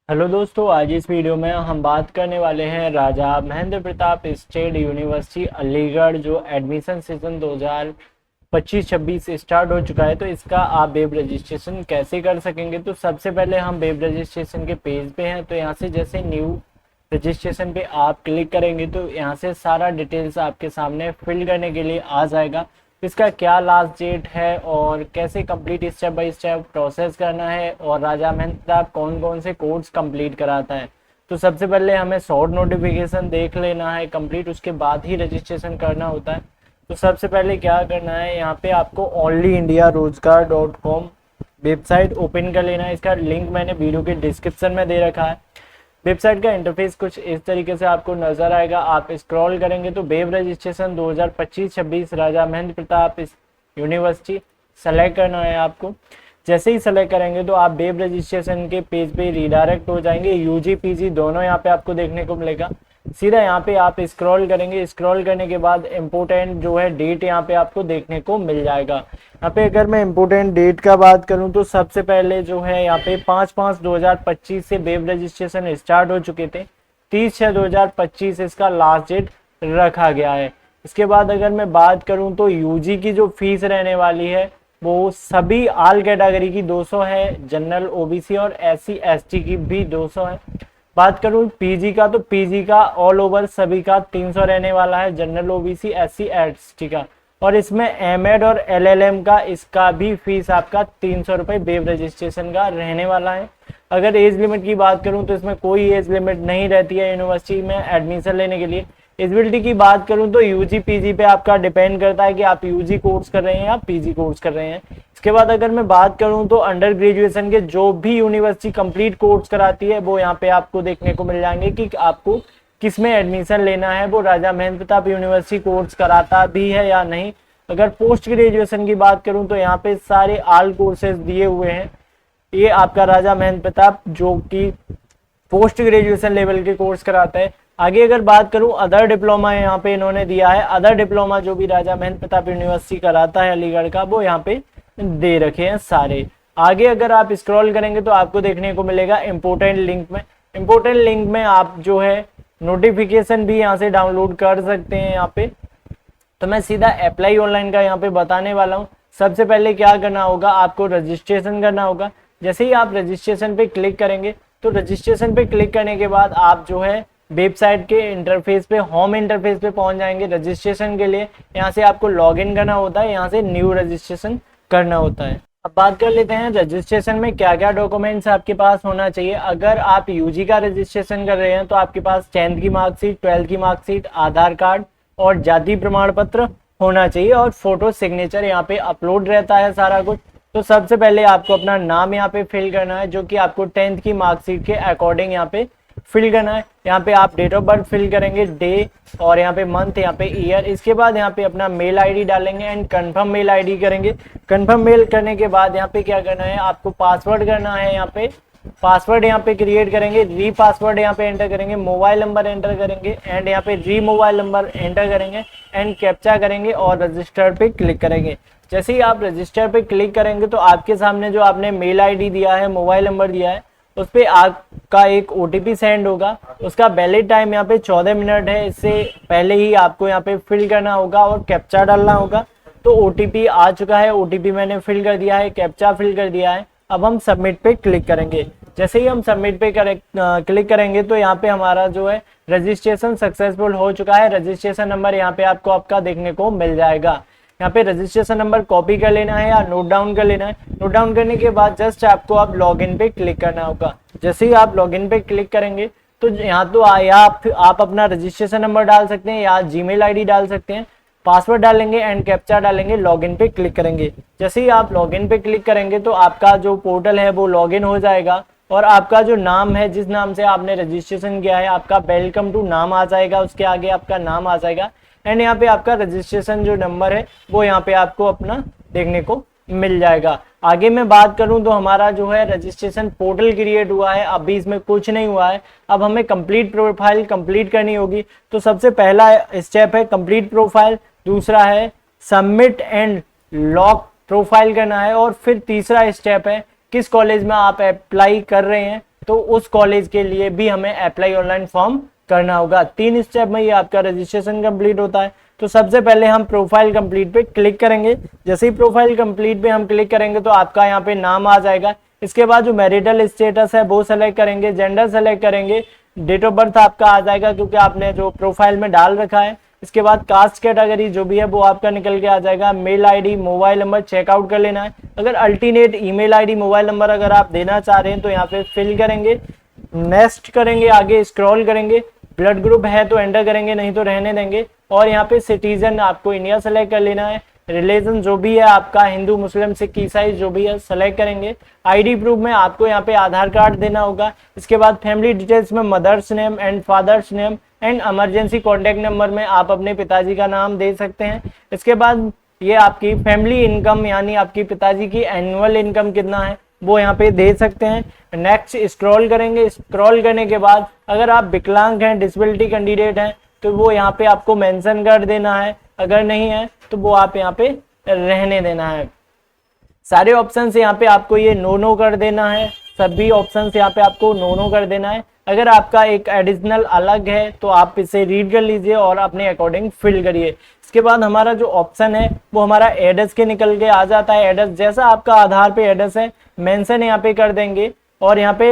Hello दोस्तों, आज इस वीडियो में हम बात करने वाले हैं राजा महेंद्र प्रताप स्टेट यूनिवर्सिटी अलीगढ़ जो एडमिशन सीजन 2025-26 स्टार्ट हो चुका है। तो इसका आप वेब रजिस्ट्रेशन कैसे कर सकेंगे। तो सबसे पहले हम वेब रजिस्ट्रेशन के पेज पे हैं। तो यहाँ से जैसे न्यू रजिस्ट्रेशन पे आप क्लिक करेंगे तो यहाँ से सारा डिटेल्स आपके सामने फिल करने के लिए आ जाएगा। इसका क्या लास्ट डेट है और कैसे complete step by step process करना है और राजा महेंद्र प्रताप कौन कौन से कोर्स कंप्लीट कराता है। तो सबसे पहले हमें शॉर्ट नोटिफिकेशन देख लेना है कंप्लीट, उसके बाद ही रजिस्ट्रेशन करना होता है। तो सबसे पहले क्या करना है, यहाँ पे आपको onlyindiaroजगार.com वेबसाइट ओपन कर लेना है। इसका लिंक मैंने वीडियो के डिस्क्रिप्शन में दे रखा है। वेबसाइट का इंटरफेस कुछ इस तरीके से आपको नजर आएगा। आप स्क्रॉल करेंगे तो वेब रजिस्ट्रेशन 2025-26 राजा महेंद्र प्रताप यूनिवर्सिटी सेलेक्ट करना है आपको। जैसे ही सेलेक्ट करेंगे तो आप वेब रजिस्ट्रेशन के पेज पे रिडायरेक्ट हो जाएंगे। यूजी पीजी दोनों यहाँ पे आपको देखने को मिलेगा। सीधा यहाँ पे आप स्क्रॉल करेंगे, स्क्रॉल करने के बाद इम्पोर्टेंट जो है डेट यहाँ पे आपको देखने को मिल जाएगा। यहाँ पे अगर मैं इम्पोर्टेंट डेट का बात करूँ तो सबसे पहले जो है यहाँ पे 5/5/2025 से वेब रजिस्ट्रेशन स्टार्ट हो चुके थे। 30/6/2025 इसका लास्ट डेट रखा गया है। इसके बाद अगर मैं बात करूँ तो यूजी की जो फीस रहने वाली है वो सभी ऑल कैटेगरी की 200 है, जनरल ओबीसी और एससी एसटी की भी 200 है। बात करूं पीजी का तो पीजी का ऑल ओवर सभी का 300 रहने वाला है, जनरल ओबीसी एससी एसटी का। और इसमें एमएड और एलएलएम का इसका भी फीस आपका 300 रुपये वेब रजिस्ट्रेशन का रहने वाला है। अगर एज लिमिट की बात करूं तो इसमें कोई एज लिमिट नहीं रहती है यूनिवर्सिटी में एडमिशन लेने के लिए। एलिजिबिलिटी की बात करूं तो यूजी पीजी पे आपका डिपेंड करता है कि आप यूजी कोर्स कर रहे हैं या पीजी कोर्स कर रहे हैं। इसके बाद अगर मैं बात करूं तो अंडर ग्रेजुएशन के जो भी यूनिवर्सिटी कंप्लीट कोर्स कराती है वो यहाँ पे आपको देखने को मिल जाएंगे कि आपको किस में एडमिशन लेना है। वो राजा महेंद्र प्रताप यूनिवर्सिटी कोर्स कराता भी है या नहीं। अगर पोस्ट ग्रेजुएशन की बात करूं तो यहाँ पे सारे ऑल कोर्सेज दिए हुए हैं। ये आपका राजा महेंद्र प्रताप जो कि पोस्ट ग्रेजुएशन लेवल के कोर्स कराता है। आगे अगर बात करूं अदर डिप्लोमा यहाँ पे इन्होंने दिया है। अदर डिप्लोमा जो भी राजा महेंद्र प्रताप यूनिवर्सिटी कराता है अलीगढ़ का वो यहाँ पे दे रखे हैं सारे। आगे अगर आप स्क्रॉल करेंगे तो आपको देखने को मिलेगा इम्पोर्टेंट लिंक में। इम्पोर्टेंट लिंक में आप जो है नोटिफिकेशन भी यहाँ से डाउनलोड कर सकते हैं। यहाँ पे तो मैं सीधा अप्लाई ऑनलाइन का यहाँ पे बताने वाला हूँ। सबसे पहले क्या करना होगा, आपको रजिस्ट्रेशन करना होगा। जैसे ही आप रजिस्ट्रेशन पे क्लिक करेंगे तो रजिस्ट्रेशन पे क्लिक करने के बाद आप जो है वेबसाइट के इंटरफेस पे होम इंटरफेस पे पहुंच जाएंगे। रजिस्ट्रेशन के लिए यहाँ से आपको लॉगिन करना होता है, यहाँ से न्यू रजिस्ट्रेशन करना होता है। अब बात कर लेते हैं रजिस्ट्रेशन में क्या क्या डॉक्यूमेंट्स आपके पास होना चाहिए। अगर आप यूजी का रजिस्ट्रेशन कर रहे हैं तो आपके पास 10th की मार्कशीट, 12th की मार्कशीट, आधार कार्ड और जाति प्रमाण पत्र होना चाहिए और फोटो सिग्नेचर यहाँ पे अपलोड रहता है सारा कुछ। तो सबसे पहले आपको अपना नाम यहाँ पे फिल करना है जो कि आपको 10th की मार्कशीट के अकॉर्डिंग यहाँ पे फिल करना है। यहाँ पे आप डेट ऑफ बर्थ फिल करेंगे, डे और यहाँ पे मंथ, यहाँ पे ईयर। इसके बाद यहाँ पे अपना मेल आईडी डालेंगे एंड कंफर्म मेल आईडी करेंगे। कंफर्म मेल करने के बाद यहाँ पे क्या करना है, आपको पासवर्ड करना है। यहाँ पे पासवर्ड यहाँ पे क्रिएट करेंगे, री पासवर्ड यहाँ पे एंटर करेंगे, मोबाइल नंबर एंटर करेंगे एंड यहाँ पे री मोबाइल नंबर एंटर करेंगे एंड कैप्चा करेंगे और रजिस्टर पे क्लिक करेंगे। जैसे ही आप रजिस्टर पे क्लिक करेंगे तो आपके सामने जो आपने मेल आईडी दिया है, मोबाइल नंबर दिया है, उस पर आपका एक ओटीपी सेंड होगा। उसका वैलिड टाइम यहाँ पे 14 मिनट है। इससे पहले ही आपको यहाँ पे फिल करना होगा और कैप्चा डालना होगा। तो ओटीपी आ चुका है, ओटीपी मैंने फिल कर दिया है, कैप्चा फिल कर दिया है। अब हम सबमिट पे क्लिक करेंगे। जैसे ही हम सबमिट पे क्लिक करेंगे तो यहाँ पे हमारा जो है रजिस्ट्रेशन सक्सेसफुल हो चुका है। रजिस्ट्रेशन नंबर यहाँ पे आपको आपका देखने को मिल जाएगा। यहाँ पे रजिस्ट्रेशन नंबर कॉपी कर लेना है या नोट डाउन कर लेना है। नोट डाउन करने के बाद जस्ट आपको आप लॉगिन पे क्लिक करना होगा। जैसे ही आप लॉगिन पे क्लिक करेंगे तो यहाँ तो या आप अपना रजिस्ट्रेशन नंबर डाल सकते हैं या जीमेल आईडी डाल सकते हैं। पासवर्ड डालेंगे एंड कैप्चा डालेंगे, लॉगिन पे क्लिक करेंगे। जैसे ही आप लॉगिन पे क्लिक करेंगे तो आपका जो पोर्टल है वो लॉगिन हो जाएगा और आपका जो नाम है, जिस नाम से आपने रजिस्ट्रेशन किया है, आपका वेलकम टू नाम आ जाएगा, उसके आगे आपका नाम आ जाएगा एंड यहाँ पे आपका रजिस्ट्रेशन जो नंबर है वो यहाँ पे आपको अपना देखने को मिल जाएगा। आगे मैं बात करूं तो हमारा जो है रजिस्ट्रेशन पोर्टल क्रिएट हुआ है, अभी इसमें कुछ नहीं हुआ है। अब हमें कंप्लीट प्रोफाइल कंप्लीट करनी होगी। तो सबसे पहला स्टेप है कंप्लीट प्रोफाइल, दूसरा है सबमिट एंड लॉक प्रोफाइल करना है और फिर तीसरा स्टेप है किस कॉलेज में आप अप्लाई कर रहे हैं तो उस कॉलेज के लिए भी हमें अप्लाई ऑनलाइन फॉर्म करना होगा। 3 स्टेप में ये आपका रजिस्ट्रेशन कंप्लीट होता है। तो सबसे पहले हम प्रोफाइल कंप्लीट पे क्लिक करेंगे। जैसे ही प्रोफाइल कंप्लीट पे हम क्लिक करेंगे तो आपका यहाँ पे नाम आ जाएगा। इसके बाद जो मैरिटल स्टेटस है वो सेलेक्ट करेंगे, जेंडर सेलेक्ट करेंगे, डेट ऑफ बर्थ आपका आ जाएगा क्योंकि आपने जो प्रोफाइल में डाल रखा है। इसके बाद कास्ट कैटेगरी जो भी है वो आपका निकल के आ जाएगा। Mail ID, mobile number checkout कर लेना है। अगर alternate email ID, mobile number अगर आप देना चाह रहे हैं तो यहाँ पे फिल करेंगे, नेक्स्ट करेंगे, आगे स्क्रॉल करेंगे। ब्लड ग्रुप है तो एंटर करेंगे, नहीं तो रहने देंगे। और यहाँ पे सिटीजन आपको इंडिया सेलेक्ट कर लेना है। रिलीजन जो भी है आपका, हिंदू, मुस्लिम, सिख, ईसाई जो भी है सेलेक्ट करेंगे। आईडी प्रूफ में आपको यहाँ पे आधार कार्ड देना होगा। इसके बाद फैमिली डिटेल्स में mother's name and father's name and emergency contact number में आप अपने पिताजी का नाम दे सकते हैं। इसके बाद ये आपकी फैमिली इनकम यानी आपकी पिताजी की एनुअल इनकम कितना है वो यहाँ पे दे सकते हैं। नेक्स्ट स्क्रॉल करेंगे। स्क्रॉल करने के बाद अगर आप विकलांग हैं, डिसेबिलिटी कैंडिडेट हैं तो वो यहाँ पे आपको मेंशन कर देना है। अगर नहीं है तो वो आप यहाँ पे रहने देना है। सारे ऑप्शंस यहाँ पे आपको ये नो कर देना है। सभी ऑप्शंस यहाँ पे आपको नो कर देना है। अगर आपका एक एडिशनल अलग है तो आप इसे रीड कर लीजिए और अपने अकॉर्डिंग फिल करिए। इसके बाद हमारा जो ऑप्शन है वो हमारा एड्रेस के निकल के आ जाता है। एड्रेस जैसा आपका आधार पे एड्रेस है मेंशन यहाँ पे कर देंगे और यहाँ पे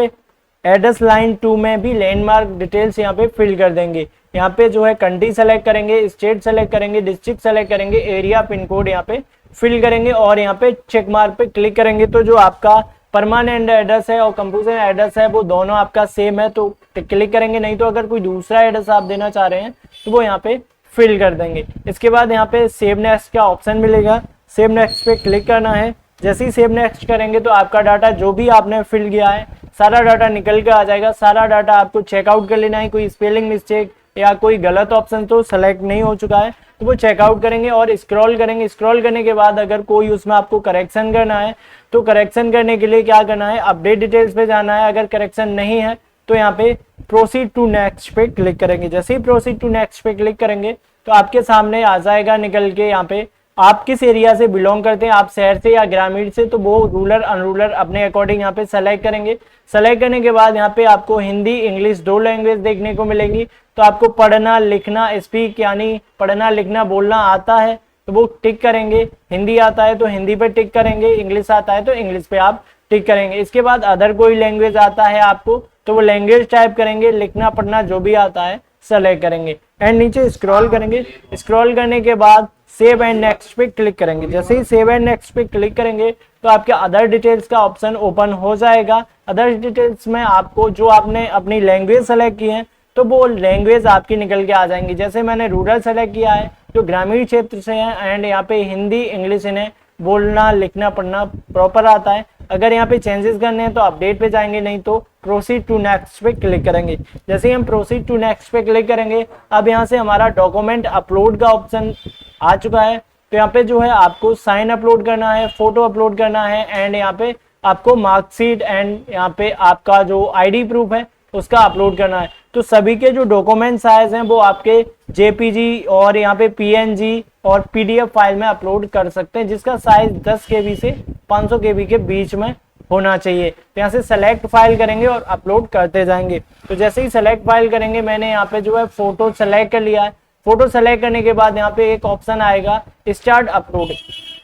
एड्रेस लाइन 2 में भी लैंडमार्क डिटेल्स यहाँ पे फिल कर देंगे। यहाँ पे जो है कंट्री सेलेक्ट करेंगे, स्टेट सेलेक्ट करेंगे, डिस्ट्रिक्ट सेलेक्ट करेंगे, एरिया, पिन कोड यहाँ पे फिल करेंगे और यहाँ पे चेक मार्क पे क्लिक करेंगे। तो जो आपका परमानेंट एड्रेस है और कंप्यूटर एड्रेस है वो दोनों आपका सेम है तो क्लिक करेंगे, नहीं तो अगर कोई दूसरा एड्रेस आप देना चाह रहे हैं तो वो यहाँ पे फिल कर देंगे। इसके बाद यहाँ पे सेव नेक्स्ट का ऑप्शन मिलेगा, सेव नेक्स्ट पे क्लिक करना है। जैसे ही सेव नेक्स्ट करेंगे तो आपका डाटा जो भी आपने फिल किया है सारा डाटा निकल के आ जाएगा। सारा डाटा आपको चेकआउट कर लेना है। कोई स्पेलिंग मिस्टेक या कोई गलत ऑप्शन तो सेलेक्ट नहीं हो चुका है तो वो चेकआउट करेंगे और स्क्रॉल करेंगे। स्क्रॉल करने के बाद अगर कोई उसमें आपको करेक्शन करना है तो करेक्शन करने के लिए क्या करना है, अपडेट डिटेल्स पे जाना है। अगर करेक्शन नहीं है तो यहाँ पे प्रोसीड टू नेक्स्ट पे क्लिक करेंगे। जैसे ही प्रोसीड टू नेक्स्ट पे क्लिक करेंगे तो आपके सामने आ जाएगा निकल के यहाँ पे आप किस एरिया से बिलोंग करते हैं, आप शहर से या ग्रामीण से, तो वो रूरल अनरूरल अपने अकॉर्डिंग यहाँ पे सेलेक्ट करेंगे। सेलेक्ट करने के बाद यहाँ पे आपको हिंदी इंग्लिश 2 लैंग्वेज देखने को मिलेंगी। तो आपको पढ़ना लिखना स्पीक यानी पढ़ना लिखना बोलना आता है तो वो टिक करेंगे। हिंदी आता है तो हिंदी पे टिक करेंगे, इंग्लिश आता है तो इंग्लिश पे आप टिक करेंगे। इसके बाद अदर कोई लैंग्वेज आता है आपको तो वो लैंग्वेज टाइप करेंगे। लिखना पढ़ना जो भी आता है सेलेक्ट करेंगे एंड नीचे स्क्रॉल करेंगे। स्क्रॉल करने के बाद सेव एंड नेक्स्ट पे क्लिक करेंगे। जैसे ही सेव एंड नेक्स्ट पे क्लिक करेंगे तो आपके अदर डिटेल्स का ऑप्शन ओपन हो जाएगा। अदर डिटेल्स में आपको जो आपने अपनी लैंग्वेज सेलेक्ट की है तो वो लैंग्वेज आपकी निकल के आ जाएंगी। जैसे मैंने रूरल सेलेक्ट किया है जो ग्रामीण क्षेत्र से है एंड यहाँ पे हिंदी इंग्लिश इन्हें बोलना लिखना पढ़ना प्रॉपर आता है। अगर यहाँ पे चेंजेस करने हैं तो अपडेट पे जाएंगे, नहीं तो प्रोसीड टू नेक्स्ट पे क्लिक करेंगे। जैसे ही हम प्रोसीड टू नेक्स्ट पे क्लिक करेंगे अब यहाँ से हमारा डॉक्यूमेंट अपलोड का ऑप्शन आ चुका है। तो यहाँ पे जो है आपको साइन अपलोड करना है, फोटो अपलोड करना है एंड यहाँ पे आपको मार्कशीट एंड यहाँ पे आपका जो आईडी प्रूफ है उसका अपलोड करना है। तो सभी के जो डॉक्यूमेंट साइज हैं वो आपके जेपीजी और यहाँ पे पीएनजी और पीडीएफ फाइल में अपलोड कर सकते हैं, जिसका साइज 10 केबी से 500 केबी के बीच में होना चाहिए। तो यहाँ से सेलेक्ट फाइल करेंगे और अपलोड करते जाएंगे। तो जैसे ही सेलेक्ट फाइल करेंगे, मैंने यहाँ पे जो है फोटो सेलेक्ट कर लिया है। फोटो सेलेक्ट करने के बाद यहाँ पे एक ऑप्शन आएगा स्टार्ट अपलोड।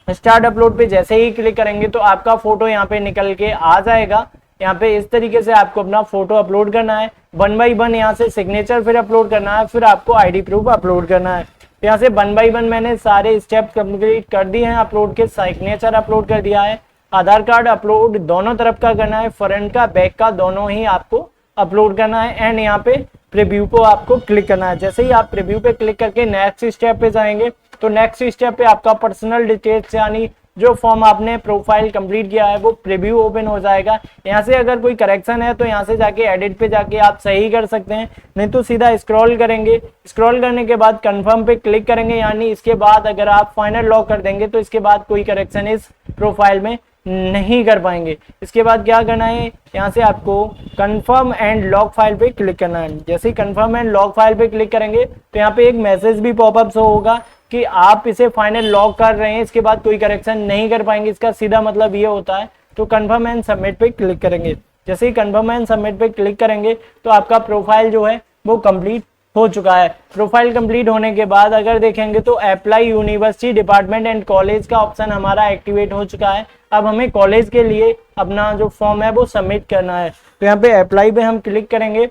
स्टार्ट अपलोड पे जैसे ही क्लिक करेंगे तो आपका फोटो यहाँ पे निकल के आ जाएगा। यहाँ पे इस तरीके से आपको अपना फोटो अपलोड करना है। 1 बाई 1 यहाँ से सिग्नेचर फिर अपलोड करना है, फिर आपको आईडी प्रूफ अपलोड करना है। यहाँ से 1 बाई 1 मैंने सारे स्टेप कंप्लीट कर दिए हैं अपलोड के। सिग्नेचर अपलोड कर दिया है, आधार कार्ड अपलोड दोनों तरफ का करना है, फ्रंट का बैक का दोनों ही आपको अपलोड करना है एंड यहाँ पे प्रीव्यू को आपको क्लिक करना है। जैसे ही आप प्रीव्यू पे क्लिक करके नेक्स्ट स्टेप पे जाएंगे तो नेक्स्ट स्टेप पे आपका पर्सनल डिटेल्स यानी जो फॉर्म आपने प्रोफाइल कंप्लीट किया है वो प्रीव्यू ओपन हो जाएगा। यहाँ से अगर कोई करेक्शन है तो यहाँ से जाके एडिट पे जाके आप सही कर सकते हैं, नहीं तो सीधा स्क्रॉल करेंगे। स्क्रॉल करने के बाद कंफर्म पे क्लिक करेंगे, यानी इसके बाद अगर आप फाइनल लॉक कर देंगे तो इसके बाद कोई करेक्शन इस प्रोफाइल में नहीं कर पाएंगे। इसके बाद क्या करना है, यहाँ से आपको कंफर्म एंड लॉक फाइल पे क्लिक करना है। जैसे ही कंफर्म एंड लॉक फाइल पे क्लिक करेंगे तो यहाँ पे एक मैसेज भी पॉपअप होगा कि आप इसे फाइनल लॉक कर रहे हैं, इसके बाद कोई करेक्शन नहीं कर पाएंगे। इसका सीधा मतलब ये होता है। तो कंफर्म एंड सबमिट पे क्लिक करेंगे। जैसे ही कन्फर्म एंड सबमिट पे क्लिक करेंगे तो आपका प्रोफाइल जो है वो कंप्लीट हो चुका है। प्रोफाइल कंप्लीट होने के बाद अगर देखेंगे तो apply university department and college का ऑप्शन हमारा एक्टिवेट हो चुका है। अब हमें कॉलेज के लिए अपना जो फॉर्म है वो सबमिट करना है। तो यहाँ पे अप्लाई पे हम क्लिक करेंगे।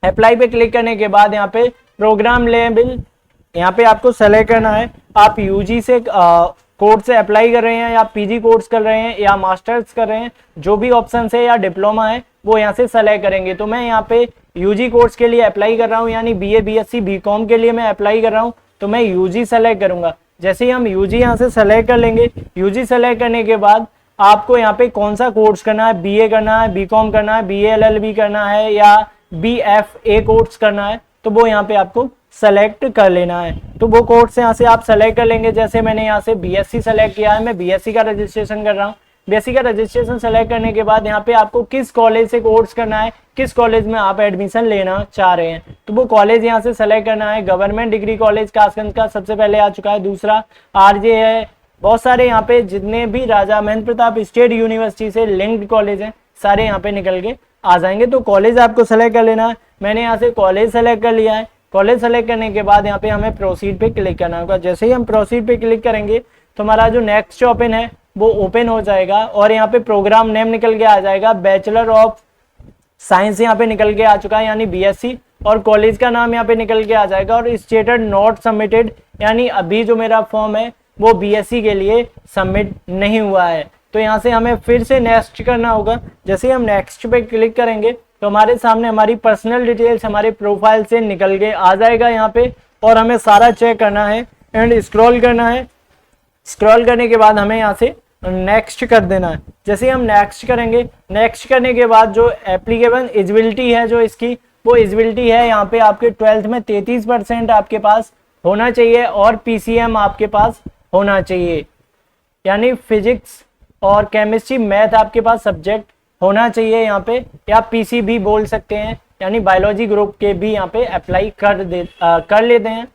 अप्लाई पे क्लिक करने के बाद यहाँ पे प्रोग्राम लेवल यहाँ पे आपको सेलेक्ट करना है। आप यूजी से कोर्स से अप्लाई कर रहे हैं या पीजी कोर्स कर रहे हैं या मास्टर्स कर रहे हैं, जो भी ऑप्शन है या डिप्लोमा है वो यहाँ से सेलेक्ट करेंगे। तो मैं यहाँ पे यूजी कोर्स के लिए अप्लाई कर रहा हूँ, यानी बीए बीएससी बीकॉम के लिए मैं अप्लाई कर रहा हूँ, तो मैं यूजी सेलेक्ट करूंगा। जैसे ही हम यूजी यहाँ से सेलेक्ट कर लेंगे, यूजी सेलेक्ट करने के बाद आपको यहाँ पे कौन सा कोर्स करना है, बीए करना है, बीकॉम करना है, बीए एलएलबी करना है या बीएफए कोर्स करना है, तो वो यहाँ पे आपको सेलेक्ट कर लेना है। तो वो कोर्स यहाँ से आप सेलेक्ट कर लेंगे। जैसे मैंने यहाँ से बीएससी सेलेक्ट किया है, मैं बीएससी का रजिस्ट्रेशन कर रहा हूँ। बीएससी का रजिस्ट्रेशन सेलेक्ट करने के बाद यहाँ पे आपको किस कॉलेज से कोर्स करना है, किस कॉलेज में आप एडमिशन लेना चाह रहे हैं, तो वो कॉलेज यहाँ से सेलेक्ट करना है। गवर्नमेंट डिग्री कॉलेज कासगंज का सबसे पहले आ चुका है, दूसरा आरजे है, बहुत सारे यहाँ पे जितने भी राजा महेंद्र प्रताप स्टेट यूनिवर्सिटी से लिंक्ड कॉलेज हैं सारे यहाँ पे निकल के आ जाएंगे। तो कॉलेज आपको सेलेक्ट कर लेना है। मैंने यहाँ से कॉलेज सेलेक्ट कर लिया है। कॉलेज सेलेक्ट करने के बाद यहाँ पे हमें प्रोसीड पे क्लिक करना होगा। जैसे ही हम प्रोसीड पे क्लिक करेंगे तो हमारा जो नेक्स्ट ओपन है वो ओपन हो जाएगा और यहाँ पे प्रोग्राम नेम निकल के आ जाएगा, बैचलर ऑफ साइंस यहाँ पे निकल के आ चुका है यानी बीएससी, और कॉलेज का नाम यहाँ पे निकल के आ जाएगा और स्टेटस नॉट सबमिटेड, यानी अभी जो मेरा फॉर्म है वो बीएससी के लिए सबमिट नहीं हुआ है। तो यहाँ से हमें फिर से नेक्स्ट करना होगा। जैसे ही हम नेक्स्ट पे क्लिक करेंगे तो हमारे सामने हमारी पर्सनल डिटेल्स हमारे प्रोफाइल से निकल के आ जाएगा यहाँ पे, और हमें सारा चेक करना है एंड स्क्रॉल करना है। स्क्रॉल करने के बाद हमें यहाँ से नेक्स्ट कर देना है। जैसे हम नेक्स्ट करेंगे, नेक्स्ट करने के बाद जो एप्लीकेबल एलिजिबिलिटी है जो इसकी, वो एलिजिबिलिटी है यहाँ पे आपके 12th में 33% आपके पास होना चाहिए और पीसीएम आपके पास होना चाहिए, यानी फिजिक्स और केमिस्ट्री मैथ आपके पास सब्जेक्ट होना चाहिए यहाँ पे, या पीसी भी बोल सकते हैं, यानी बायोलॉजी ग्रुप के भी यहाँ पे अप्लाई कर लेते हैं।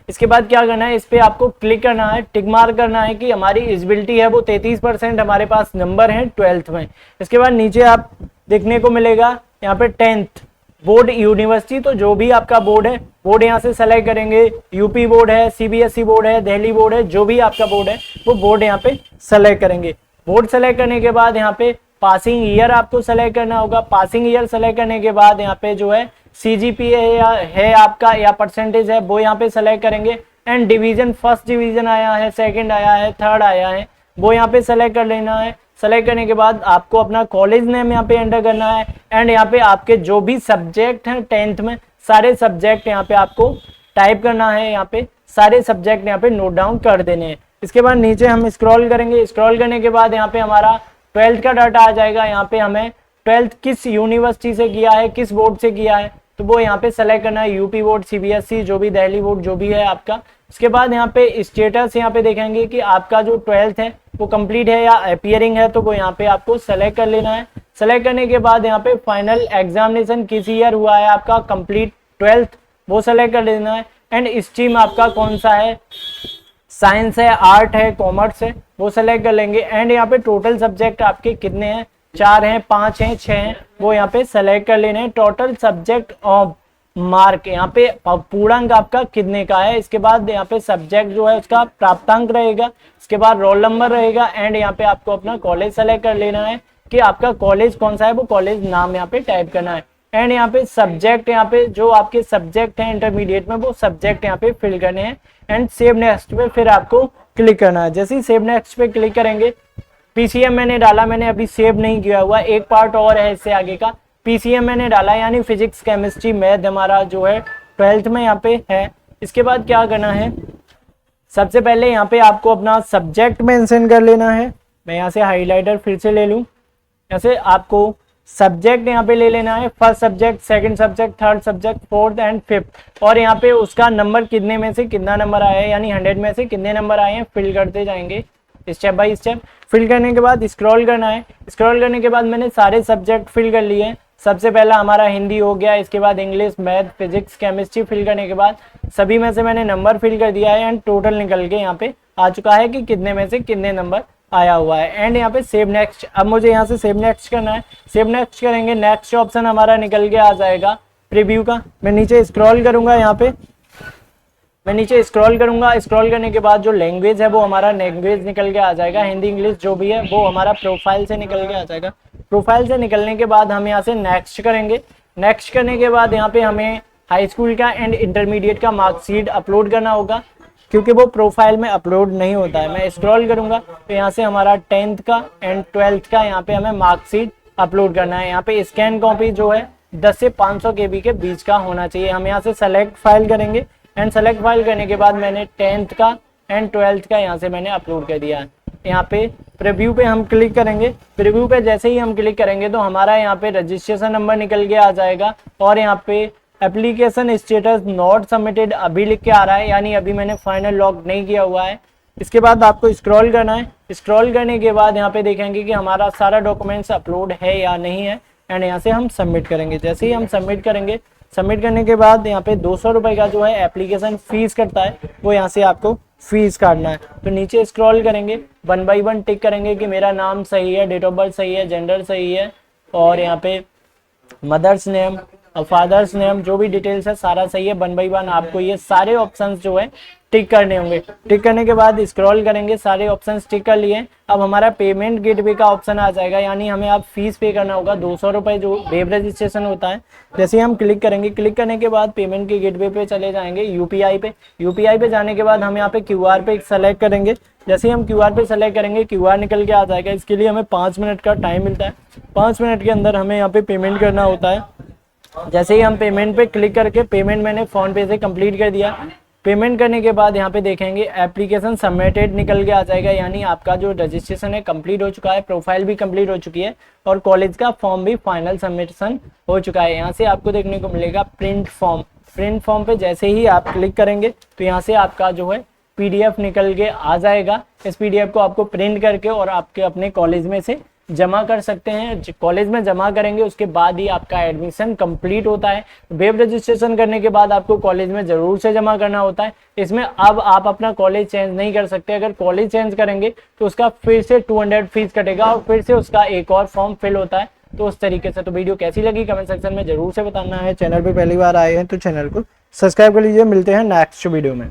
इसके बाद क्या करना है, इस पे आपको क्लिक करना है, टिक मार्क करना है कि हमारी एलिजिबिलिटी है वो 33% हमारे पास नंबर है 12th में। इसके बाद नीचे आप देखने को मिलेगा यहाँ पे 10th बोर्ड यूनिवर्सिटी, तो जो भी आपका बोर्ड है बोर्ड यहाँ से सेलेक्ट करेंगे। यूपी बोर्ड है, सीबीएसई बोर्ड है, दिल्ली बोर्ड है, जो भी आपका बोर्ड है वो बोर्ड यहाँ पे सेलेक्ट करेंगे। बोर्ड सेलेक्ट करने के बाद यहाँ पे पासिंग ईयर आपको सेलेक्ट करना होगा। पासिंग ईयर सेलेक्ट करने के बाद यहाँ पे जो है सीजीपीए है आपका या परसेंटेज है वो यहाँ पे सेलेक्ट करेंगे। एंड डिवीजन, फर्स्ट डिवीजन आया है, सेकंड आया है, थर्ड आया है, वो यहाँ पे सेलेक्ट कर लेना है। सेलेक्ट करने के बाद आपको अपना कॉलेज नेम यहाँ पे एंटर करना है एंड यहाँ पे आपके जो भी सब्जेक्ट हैं 10th में सारे सब्जेक्ट यहाँ पे आपको टाइप करना है। यहाँ पे सारे सब्जेक्ट यहाँ पे नोट डाउन कर देने हैं। इसके बाद नीचे हम स्क्रॉल करेंगे। स्क्रॉल करने के बाद यहाँ पे हमारा 12th का डाटा आ जाएगा। यहाँ पे हमें 12th किस यूनिवर्सिटी से किया है, किस बोर्ड से किया है, तो वो यहाँ पे सेलेक्ट करना है। यूपी बोर्ड, सीबीएसई, जो भी दिल्ली बोर्ड जो भी है आपका। इसके बाद यहाँ पे स्टेटस यहाँ पे देखेंगे कि आपका जो 12th है वो कंप्लीट है या अपीयरिंग है, तो वो यहाँ पे आपको सेलेक्ट कर लेना है। सेलेक्ट करने के बाद यहाँ पे फाइनल एग्जामिनेशन किस ईयर हुआ है आपका कंप्लीट 12th, वो सेलेक्ट कर लेना है। एंड स्ट्रीम आपका कौन सा है, साइंस है, आर्ट है, कॉमर्स है, वो सेलेक्ट कर लेंगे। एंड यहाँ पे टोटल सब्जेक्ट आपके कितने हैं, 4 हैं, 5 हैं, 6 हैं, वो यहाँ पे सेलेक्ट कर लेने हैं। टोटल सब्जेक्ट ऑफ मार्क यहाँ पे पूर्णांक आपका कितने का है। इसके बाद यहाँ पे सब्जेक्ट जो है उसका प्राप्तांक रहेगा। इसके बाद रोल नंबर रहेगा। एंड यहाँ पे आपको अपना कॉलेज सेलेक्ट कर लेना है कि आपका कॉलेज कौन सा है, वो कॉलेज नाम यहाँ पे टाइप करना है। एंड यहाँ पे सब्जेक्ट, यहाँ पे जो आपके सब्जेक्ट हैं इंटरमीडिएट में वो सब्जेक्ट यहाँ पे फिल करने हैं। एंड सेव नेक्स्ट पे फिर आपको क्लिक करना है। जैसे ही सेव नेक्स्ट पे क्लिक करेंगे, पीसीएम मैंने डाला, मैंने अभी सेव नहीं किया हुआ, एक पार्ट और है इससे आगे का। पीसीएम मैंने डाला यानी फिजिक्स केमिस्ट्री मैथ हमारा जो है 12th में यहाँ पे है। इसके बाद क्या करना है, सबसे पहले यहाँ पे आपको अपना सब्जेक्ट मेंशन कर लेना है। मैं यहाँ से हाईलाइटर फिर से ले लूँ। यहाँ से आपको सब्जेक्ट यहाँ पे ले लेना है, first subject, second subject, third subject, fourth and fifth, और यहाँ पे उसका नंबर कितने में से कितना नंबर आया है, यानी 100 में से कितने नंबर आए हैं फिल करते जाएंगे स्टेप बाय स्टेप। फिल करने के बाद स्क्रॉल करना है। स्क्रॉल करने के बाद मैंने सारे सब्जेक्ट फिल कर लिए हैं। सबसे पहला हमारा हिंदी हो गया, इसके बाद English, math, physics, chemistry fill करने के बाद सभी में से मैंने नंबर फिल कर दिया है एंड टोटल निकल के यहाँ पे आ चुका है कि कितने में से कितने नंबर आया हुआ है। एंड यहाँ पे सेव नेक्स्ट, अब मुझे यहाँ से सेव नेक्स्ट करना है। सेव नेक्स्ट करेंगे, नेक्स्ट ऑप्शन हमारा निकल के आ जाएगा प्रीव्यू का। मैं नीचे स्क्रॉल करूंगा, यहाँ पे मैं नीचे स्क्रॉल करूंगा। स्क्रॉल करने के बाद जो लैंग्वेज है वो हमारा लैंग्वेज निकल के आ जाएगा, हिंदी इंग्लिश जो भी है वो हमारा प्रोफाइल से निकल के आ जाएगा। प्रोफाइल से निकलने के बाद हम यहाँ से नेक्स्ट करेंगे। नेक्स्ट करने के बाद यहाँ पे हमें हाई स्कूल का एंड इंटरमीडिएट का मार्कशीट अपलोड करना होगा, क्योंकि वो प्रोफाइल में अपलोड नहीं होता है। मैं स्क्रॉल करूंगा तो यहाँ से हमारा 10th का एंड 12th का यहाँ पे हमें मार्कशीट अपलोड करना है। यहाँ पे स्कैन कॉपी जो है 10 से 500 KB के बीच का होना चाहिए। हम यहाँ से सेलेक्ट फाइल करेंगे एंड सेलेक्ट फाइल करने के बाद मैंने 10th का एंड 12th का यहाँ से मैंने अपलोड कर दिया है। यहाँ पे प्रीव्यू पे हम क्लिक करेंगे। प्रीव्यू पे जैसे ही हम क्लिक करेंगे तो हमारा यहाँ पे रजिस्ट्रेशन नंबर निकल के आ जाएगा और यहाँ पे एप्लीकेशन स्टेटस नॉट सबमिटेड अभी लिख के आ रहा है, यानी अभी मैंने फाइनल लॉग नहीं किया हुआ है। इसके बाद आपको स्क्रॉल करना है। स्क्रॉल करने के बाद यहाँ पे देखेंगे कि हमारा सारा डॉक्यूमेंट्स अपलोड है या नहीं है एंड यहाँ से हम सबमिट करेंगे। जैसे ही हम सबमिट करेंगे, सबमिट करने के बाद यहाँ पे 200 रुपये का जो है एप्लीकेशन फीस कटता है, वो यहाँ से आपको फीस काटना है। तो नीचे स्क्रॉल करेंगे, 1 बाय 1 टिक करेंगे कि मेरा नाम सही है, डेट ऑफ बर्थ सही है, जेंडर सही है और यहाँ पे मदर्स नेम, फादर्स नेम, जो भी डिटेल्स है सारा सही है। 1 बाय 1 आपको ये सारे ऑप्शंस जो है टिक करने होंगे। टिक करने के बाद स्क्रॉल करेंगे, सारे ऑप्शंस टिक कर लिए। अब हमारा पेमेंट गेटवे का ऑप्शन आ जाएगा, यानी हमें अब फीस पे करना होगा 200 रुपये जो वेब रजिस्ट्रेशन होता है। जैसे ही हम क्लिक करेंगे, क्लिक करने के बाद पेमेंट के गेटवे पे चले जाएंगे यूपीआई पे। यूपीआई पे जाने के बाद हम यहाँ पे क्यूआर पे सेलेक्ट करेंगे। जैसे ही हम क्यूआर पे सेलेक्ट करेंगे, क्यूआर निकल के आ जाएगा। इसके लिए हमें 5 मिनट का टाइम मिलता है। 5 मिनट के अंदर हमें यहाँ पे पेमेंट करना होता है। जैसे ही हम पेमेंट पे क्लिक करके, पेमेंट मैंने फोन पे से कंप्लीट कर दिया। पेमेंट करने के बाद यहाँ पे देखेंगे एप्लीकेशन सबमिटेड निकल के आ जाएगा, यानी आपका जो रजिस्ट्रेशन है कंप्लीट हो चुका है, प्रोफाइल भी कंप्लीट हो चुकी है और कॉलेज का फॉर्म भी फाइनल सबमिशन हो चुका है। यहाँ से आपको देखने को मिलेगा प्रिंट फॉर्म। प्रिंट फॉर्म पे जैसे ही आप क्लिक करेंगे तो यहाँ से आपका जो है PDF निकल के आ जाएगा। इस PDF को आपको प्रिंट करके और आपके अपने कॉलेज में से जमा कर सकते हैं। कॉलेज में जमा करेंगे उसके बाद ही आपका एडमिशन कंप्लीट होता है। वेब रजिस्ट्रेशन करने के बाद आपको कॉलेज में जरूर से जमा करना होता है। इसमें अब आप अपना कॉलेज चेंज नहीं कर सकते। अगर कॉलेज चेंज करेंगे तो उसका फिर से 200 फीस कटेगा और फिर से उसका एक और फॉर्म फिल होता है। तो उस तरीके से। तो वीडियो कैसी लगी कमेंट सेक्शन में जरूर से बताना है। चैनल पर पहली बार आए हैं तो चैनल को सब्सक्राइब कर लीजिए। मिलते हैं नेक्स्ट वीडियो में।